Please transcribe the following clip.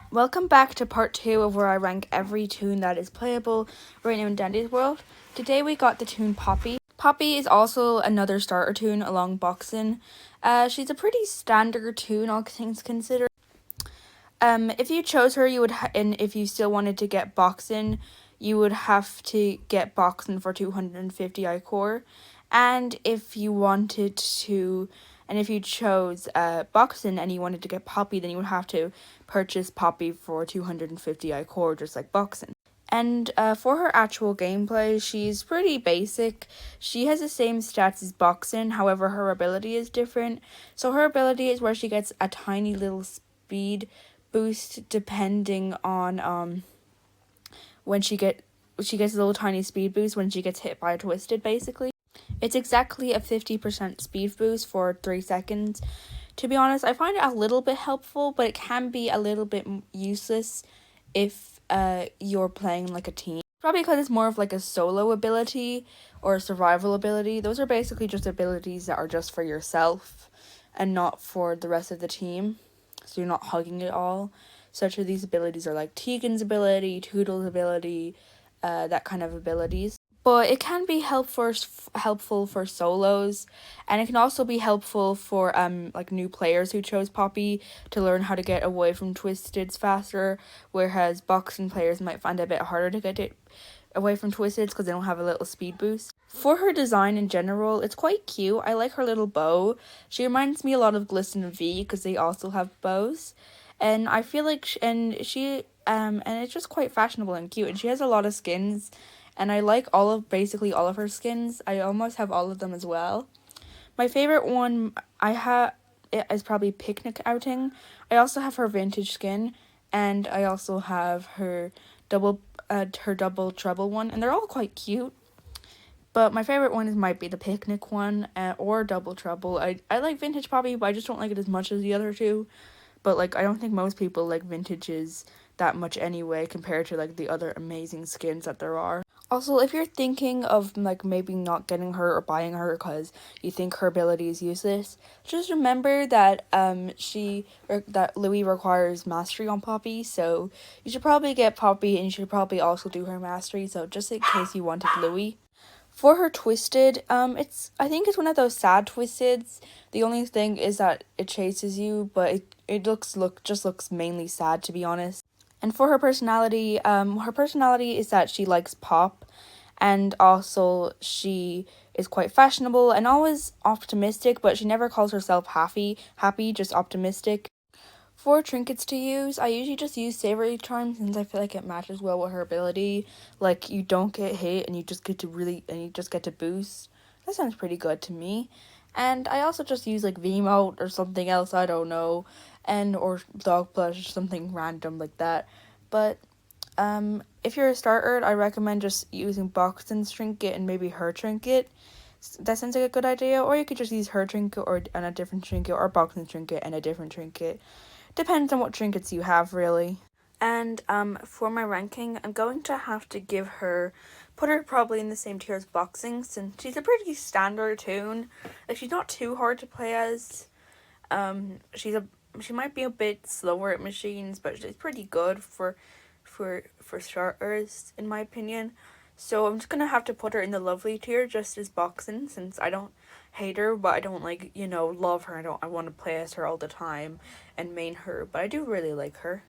Welcome back to part 2 of where I rank every Toon that is playable right now in Dandy's world. Today we got the Toon Poppy. Poppy is also another starter Toon along Boxin. She's a pretty standard Toon, all things considered. If you chose her, you would and if you still wanted to get Boxin, you would have to get Boxin for 250 I-core. And if you wanted to, and if you chose Boxin and you wanted to get Poppy, then you would have to purchase Poppy for 250 I-core, just like Boxin. And for her actual gameplay, she's pretty basic. She has the same stats as Boxin, however, her ability is different. So her ability is where she gets a tiny little speed boost depending on when she gets a little tiny speed boost when she gets hit by a twisted, basically. It's exactly a 50% speed boost for 3 seconds. To be honest, I find it a little bit helpful, but it can be a little bit useless if you're playing like a team. Probably because it's more of like a solo ability or a survival ability. Those are basically just abilities that are just for yourself and not for the rest of the team. So you're not hugging it all. Such as these abilities are like Tegan's ability, Toodle's ability, that kind of abilities. But it can be helpful for solos, and it can also be helpful for like new players who chose Poppy to learn how to get away from Twisteds faster, whereas Boxing players might find it a bit harder to get it away from Twisteds because they don't have a little speed boost. For her design in general, it's quite cute. I like her little bow. She reminds me a lot of Glisten V because they also have bows, and I feel like and it's just quite fashionable and cute, and she has a lot of skins. And I like basically all of her skins. I almost have all of them as well. My favorite one I have is probably Picnic Outing. I also have her vintage skin, and I also have her double trouble one, and they're all quite cute. But my favorite one might be the Picnic one or Double Trouble. I like Vintage Poppy, but I just don't like it as much as the other two. But like I don't think most people like vintages that much anyway compared to like the other amazing skins that there are. Also, if you're thinking of like maybe not getting her or buying her because you think her ability is useless, just remember that that Louis requires mastery on Poppy, so you should probably get Poppy and you should probably also do her mastery, so just in case you wanted Louis. For her Twisted, I think it's one of those sad Twisteds. The only thing is that it chases you, but it just looks mainly sad, to be honest. And for her personality is that she likes pop, and also she is quite fashionable and always optimistic, but she never calls herself happy, just optimistic. For trinkets to use, I usually just use Savory Charm since I feel like it matches well with her ability. Like, you don't get hit and you just get to boost. That sounds pretty good to me. And I also just use like V-Mote or something else, I don't know, or Dog Plush or something random like that. But if you're a starter, I recommend just using Boxton's trinket and maybe her trinket. That sounds like a good idea. Or you could just use her trinket and a different trinket, or Boxton's trinket and a different trinket. Depends on what trinkets you have, really. And for my ranking, I'm going to have to put her probably in the same tier as Boxing, since she's a pretty standard Toon. Like, she's not too hard to play as. She might be a bit slower at machines, but she's pretty good for starters, in my opinion. So I'm just gonna have to put her in the lovely tier, just as Boxing, since I don't hate her, but I don't like, love her. I want to play as her all the time and main her, but I do really like her.